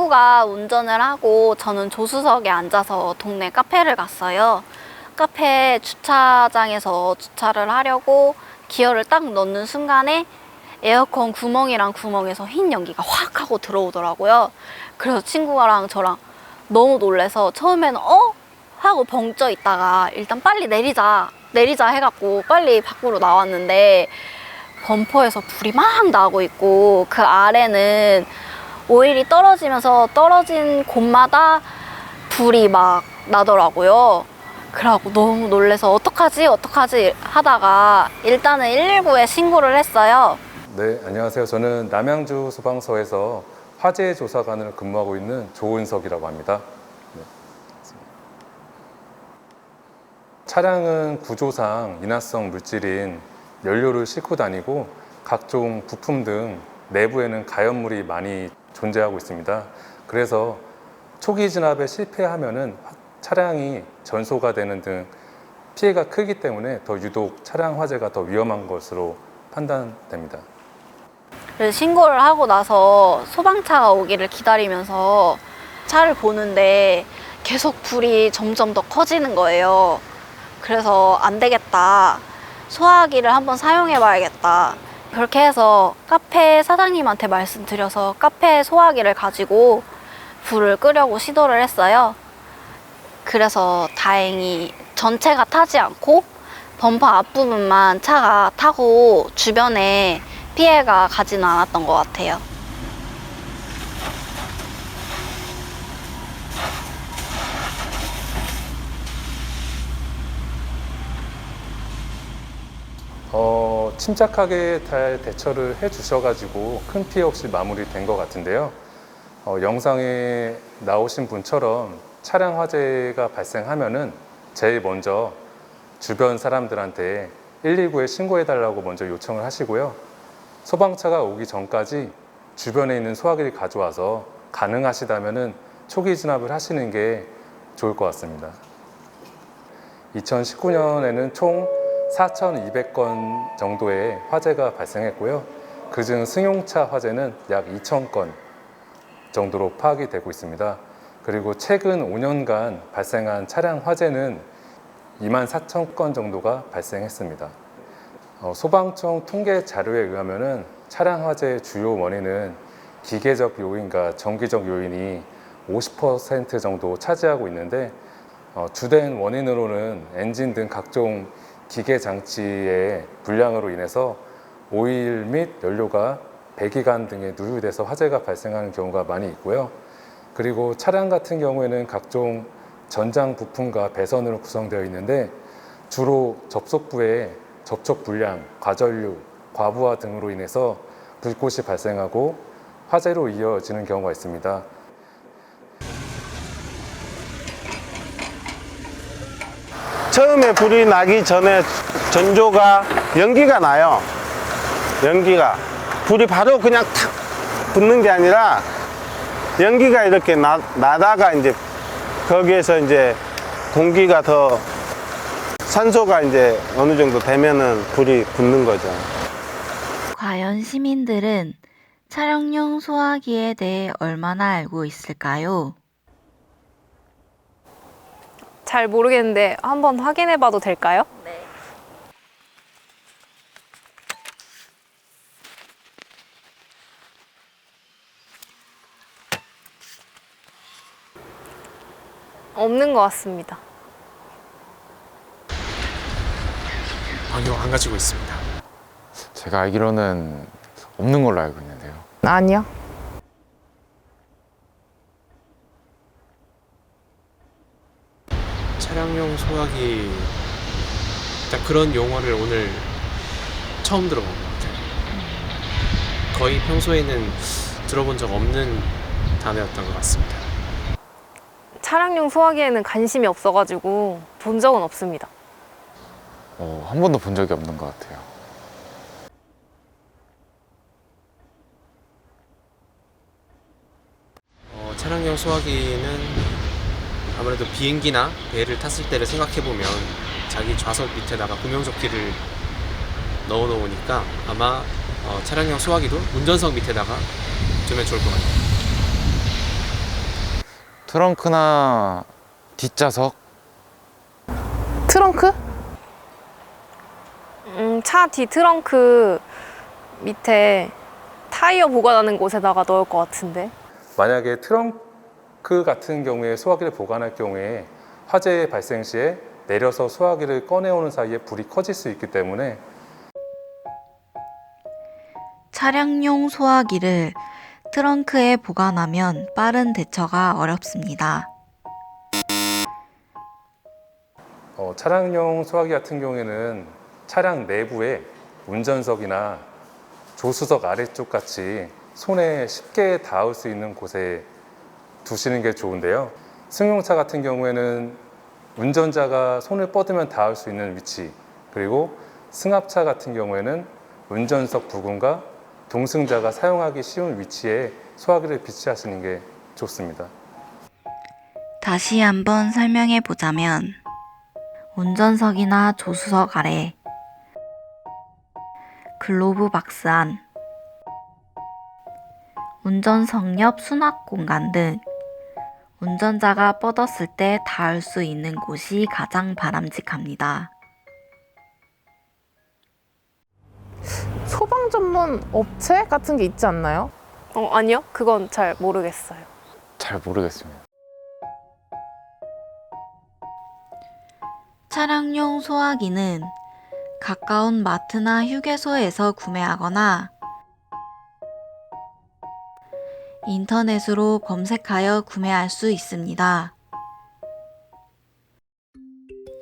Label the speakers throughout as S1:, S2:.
S1: 친구가 운전을 하고 저는 조수석에 앉아서 동네 카페를 갔어요. 카페 주차장에서 주차를 하려고 기어를 딱 넣는 순간에 에어컨 구멍이랑 구멍에서 흰 연기가 확 하고 들어오더라고요. 그래서 친구랑 저랑 너무 놀래서 처음에는 하고 벙쪄 있다가 일단 빨리 내리자 해갖고 빨리 밖으로 나왔는데 범퍼에서 불이 막 나고 있고 그 아래는 오일이 떨어지면서 떨어진 곳마다 불이 막 나더라고요. 그래갖고 너무 놀래서 어떡하지 하다가 일단은 119에 신고를 했어요.
S2: 네, 안녕하세요. 저는 남양주 소방서에서 화재 조사관을 근무하고 있는 조은석이라고 합니다. 네. 차량은 구조상 인화성 물질인 연료를 싣고 다니고 각종 부품 등 내부에는 가연물이 많이 존재하고 있습니다. 그래서 초기 진압에 실패하면은 차량이 전소가 되는 등 피해가 크기 때문에 더 유독 차량 화재가 더 위험한 것으로 판단됩니다.
S1: 그래서 신고를 하고 나서 소방차가 오기를 기다리면서 차를 보는데 계속 불이 점점 더 커지는 거예요. 그래서 안 되겠다. 소화기를 한번 사용해 봐야겠다. 그렇게 해서 카페 사장님한테 말씀드려서 카페 소화기를 가지고 불을 끄려고 시도를 했어요. 그래서 다행히 전체가 타지 않고 범퍼 앞부분만 차가 타고 주변에 피해가 가지는 않았던 것 같아요.
S2: 침착하게 잘 대처를 해주셔가지고 큰 피해 없이 마무리된 것 같은데요. 영상에 나오신 분처럼 차량 화재가 발생하면은 제일 먼저 주변 사람들한테 119에 신고해달라고 먼저 요청을 하시고요. 소방차가 오기 전까지 주변에 있는 소화기를 가져와서 가능하시다면은 초기 진압을 하시는 게 좋을 것 같습니다. 2019년에는 총 4,200건 정도의 화재가 발생했고요. 그중 승용차 화재는 약 2,000건 정도로 파악이 되고 있습니다. 그리고 최근 5년간 발생한 차량 화재는 24,000건 정도가 발생했습니다. 소방청 통계 자료에 의하면 차량 화재의 주요 원인은 기계적 요인과 정기적 요인이 50% 정도 차지하고 있는데 주된 원인으로는 엔진 등 각종 기계 장치의 불량으로 인해서 오일 및 연료가 배기관 등에 누유돼서 화재가 발생하는 경우가 많이 있고요. 그리고 차량 같은 경우에는 각종 전장 부품과 배선으로 구성되어 있는데 주로 접속부의 접촉 불량, 과전류, 과부하 등으로 인해서 불꽃이 발생하고 화재로 이어지는 경우가 있습니다.
S3: 처음에 불이 나기 전에 전조가 연기가 나요. 연기가 불이 바로 그냥 탁 붙는 게 아니라 연기가 이렇게 나다가 이제 거기에서 이제 공기가 더 산소가 이제 어느 정도 되면은 불이 붙는 거죠.
S4: 과연 시민들은 차량용 소화기에 대해 얼마나 알고 있을까요?
S5: 잘 모르겠는데 한번 확인해 봐도 될까요?
S1: 네.
S5: 없는 것 같습니다.
S6: 아니요, 안 가지고 있습니다.
S7: 제가 알기로는 없는 걸로 알고 있는데요.
S5: 아니요.
S6: 차량용 소화기, 일단 그런 용어를 오늘 처음 들어본 것 같아요. 거의 평소에는 들어본 적 없는 단어였던 것 같습니다.
S5: 차량용 소화기에는 관심이 없어가지고 본 적은 없습니다.
S7: 한 번도 본 적이 없는 것 같아요.
S6: 차량용 소화기는 아무래도 비행기나 배를 탔을 때를 생각해보면 자기 좌석 밑에다가 구명조끼를 넣어 놓으니까 아마 차량용 소화기도 운전석 밑에다가 두면 좋을 것 같아요.
S7: 트렁크나 뒷좌석?
S5: 트렁크? 차 뒤 트렁크 밑에 타이어 보관하는 곳에다가 넣을 것 같은데.
S2: 만약에 트렁크 같은 경우에 소화기를 보관할 경우에 화재 발생 시에 내려서 소화기를 꺼내오는 사이에 불이 커질 수 있기 때문에
S4: 차량용 소화기를 트렁크에 보관하면 빠른 대처가 어렵습니다.
S2: 차량용 소화기 같은 경우에는 차량 내부에 운전석이나 조수석 아래쪽 같이 손에 쉽게 닿을 수 있는 곳에 두시는 게 좋은데요. 승용차 같은 경우에는 운전자가 손을 뻗으면 닿을 수 있는 위치, 그리고 승합차 같은 경우에는 운전석 부근과 동승자가 사용하기 쉬운 위치에 소화기를 비치하시는 게 좋습니다.
S4: 다시 한번 설명해 보자면 운전석이나 조수석 아래, 글로브 박스 안, 운전석 옆 수납 공간 등 운전자가 뻗었을 때 닿을 수 있는 곳이 가장 바람직합니다.
S8: 소방 전문 업체 같은 게 있지 않나요?
S5: 아니요. 그건 잘 모르겠어요.
S7: 잘 모르겠습니다.
S4: 차량용 소화기는 가까운 마트나 휴게소에서 구매하거나 인터넷으로 검색하여 구매할 수 있습니다.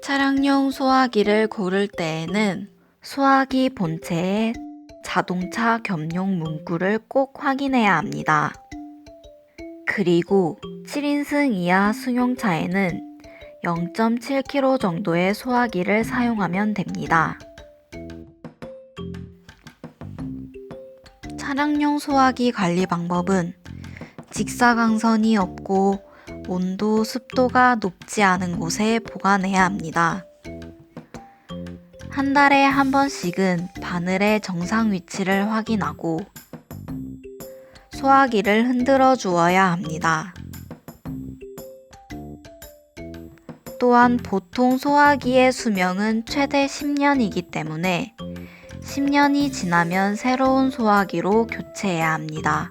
S4: 차량용 소화기를 고를 때에는 소화기 본체에 자동차 겸용 문구를 꼭 확인해야 합니다. 그리고 7인승 이하 승용차에는 0.7kg 정도의 소화기를 사용하면 됩니다. 차량용 소화기 관리 방법은 직사광선이 없고 온도, 습도가 높지 않은 곳에 보관해야 합니다. 한 달에 한 번씩은 바늘의 정상 위치를 확인하고 소화기를 흔들어 주어야 합니다. 또한 보통 소화기의 수명은 최대 10년이기 때문에 10년이 지나면 새로운 소화기로 교체해야 합니다.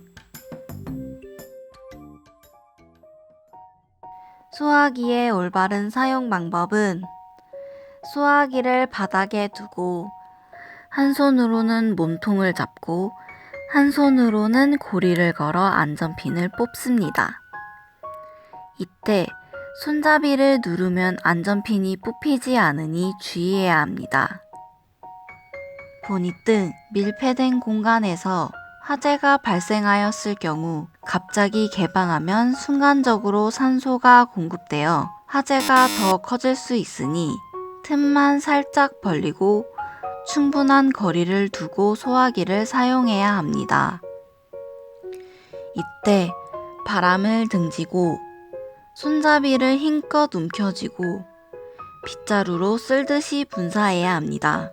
S4: 소화기의 올바른 사용 방법은 소화기를 바닥에 두고 한 손으로는 몸통을 잡고 한 손으로는 고리를 걸어 안전핀을 뽑습니다. 이때 손잡이를 누르면 안전핀이 뽑히지 않으니 주의해야 합니다. 보닛 등 밀폐된 공간에서 화재가 발생하였을 경우 갑자기 개방하면 순간적으로 산소가 공급되어 화재가 더 커질 수 있으니 틈만 살짝 벌리고 충분한 거리를 두고 소화기를 사용해야 합니다. 이때 바람을 등지고 손잡이를 힘껏 움켜쥐고 빗자루로 쓸듯이 분사해야 합니다.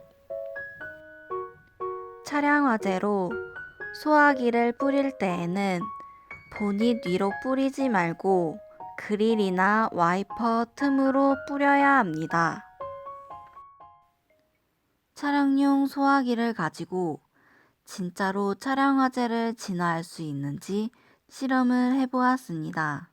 S4: 차량 화재로 소화기를 뿌릴 때에는 보닛 위로 뿌리지 말고 그릴이나 와이퍼 틈으로 뿌려야 합니다. 차량용 소화기를 가지고 진짜로 차량 화재를 진화할 수 있는지 실험을 해보았습니다.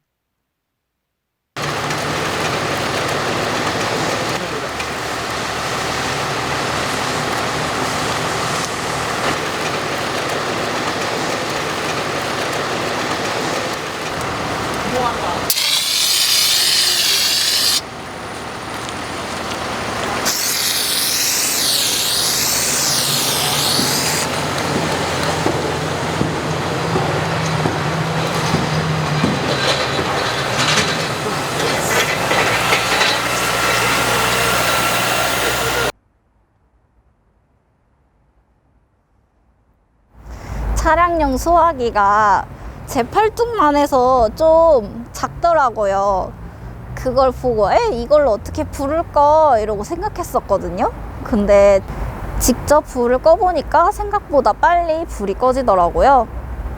S1: 차량용 소화기가 제 팔뚝만 해서 좀 작더라고요. 그걸 보고 이걸로 어떻게 불을 꺼 이러고 생각했었거든요. 근데 직접 불을 꺼보니까 생각보다 빨리 불이 꺼지더라고요.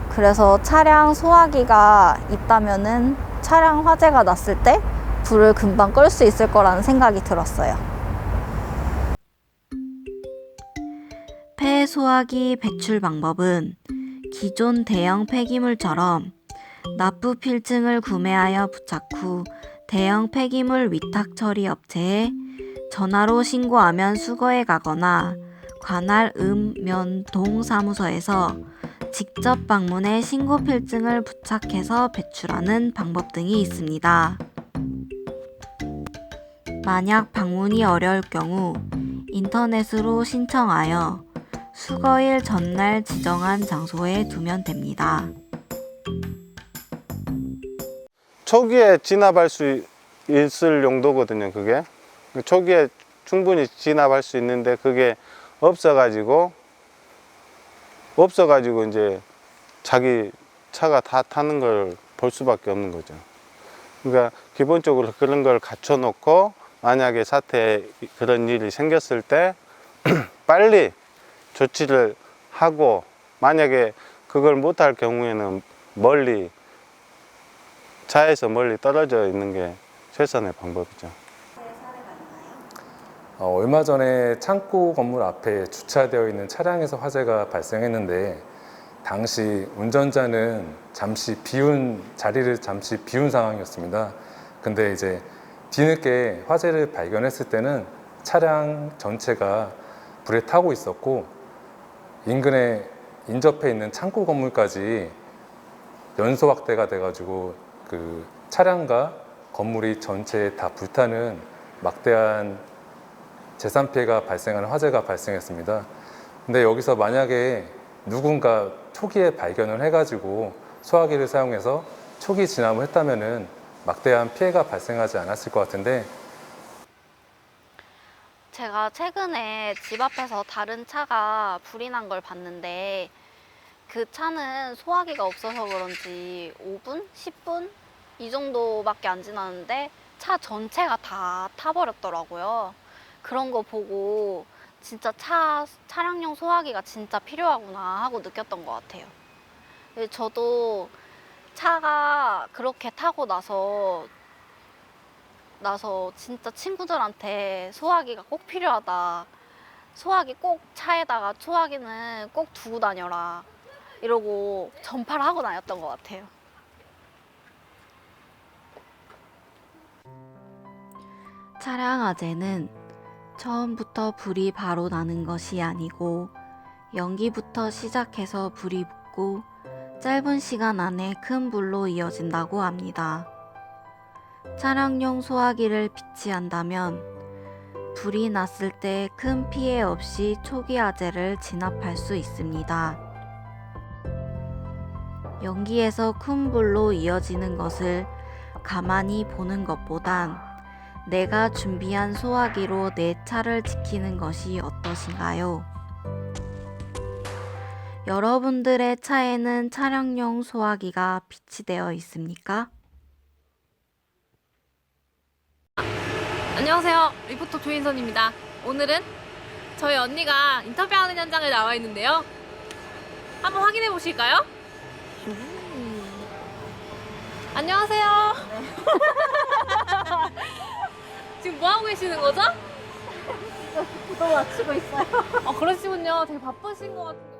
S1: 그래서 차량 소화기가 있다면은 차량 화재가 났을 때 불을 금방 끌 수 있을 거라는 생각이 들었어요.
S4: 폐 소화기 배출 방법은 기존 대형 폐기물처럼 납부 필증을 구매하여 부착 후 대형 폐기물 위탁 처리 업체에 전화로 신고하면 수거해 가거나 관할 읍면동 사무소에서 직접 방문해 신고 필증을 부착해서 배출하는 방법 등이 있습니다. 만약 방문이 어려울 경우 인터넷으로 신청하여 수거일 전날 지정한 장소에 두면 됩니다.
S3: 초기에 진압할 수 있을 용도거든요, 그게. 초기에 충분히 진압할 수 있는데 그게 없어가지고 이제 자기 차가 다 타는 걸 볼 수밖에 없는 거죠. 그러니까 기본적으로 그런 걸 갖춰 놓고 만약에 사태에 그런 일이 생겼을 때 빨리 조치를 하고, 만약에 그걸 못할 경우에는 차에서 멀리 떨어져 있는 게 최선의 방법이죠.
S2: 얼마 전에 창고 건물 앞에 주차되어 있는 차량에서 화재가 발생했는데, 당시 운전자는 자리를 잠시 비운 상황이었습니다. 근데 이제 뒤늦게 화재를 발견했을 때는 차량 전체가 불에 타고 있었고, 인근에 인접해 있는 창고 건물까지 연소 확대가 돼가지고 그 차량과 건물이 전체에 다 불타는 막대한 재산 피해가 발생하는 화재가 발생했습니다. 근데 여기서 만약에 누군가 초기에 발견을 해가지고 소화기를 사용해서 초기 진압을 했다면은 막대한 피해가 발생하지 않았을 것 같은데,
S1: 제가 최근에 집 앞에서 다른 차가 불이 난 걸 봤는데, 그 차는 소화기가 없어서 그런지 5분? 10분? 이 정도밖에 안 지났는데 차 전체가 다 타버렸더라고요. 그런 거 보고 진짜 차량용 소화기가 진짜 필요하구나 하고 느꼈던 것 같아요. 저도 차가 그렇게 타고 나서 진짜 친구들한테 소화기가 꼭 필요하다, 소화기 꼭 차에다가 소화기는 꼭 두고 다녀라 이러고 전파를 하고 다녔던 것 같아요.
S4: 차량 화재는 처음부터 불이 바로 나는 것이 아니고 연기부터 시작해서 불이 붙고 짧은 시간 안에 큰 불로 이어진다고 합니다. 차량용 소화기를 비치한다면 불이 났을 때 큰 피해 없이 초기 화재를 진압할 수 있습니다. 연기에서 큰 불로 이어지는 것을 가만히 보는 것보단 내가 준비한 소화기로 내 차를 지키는 것이 어떠신가요? 여러분들의 차에는 차량용 소화기가 비치되어 있습니까?
S5: 안녕하세요. 리포터 조인선입니다. 오늘은 저희 언니가 인터뷰하는 현장에 나와 있는데요. 한번 확인해 보실까요? 안녕하세요. 지금 뭐 하고 계시는 거죠?
S1: 이거 맞추고 있어요.
S5: 그러시군요. 되게 바쁘신 것 같은데.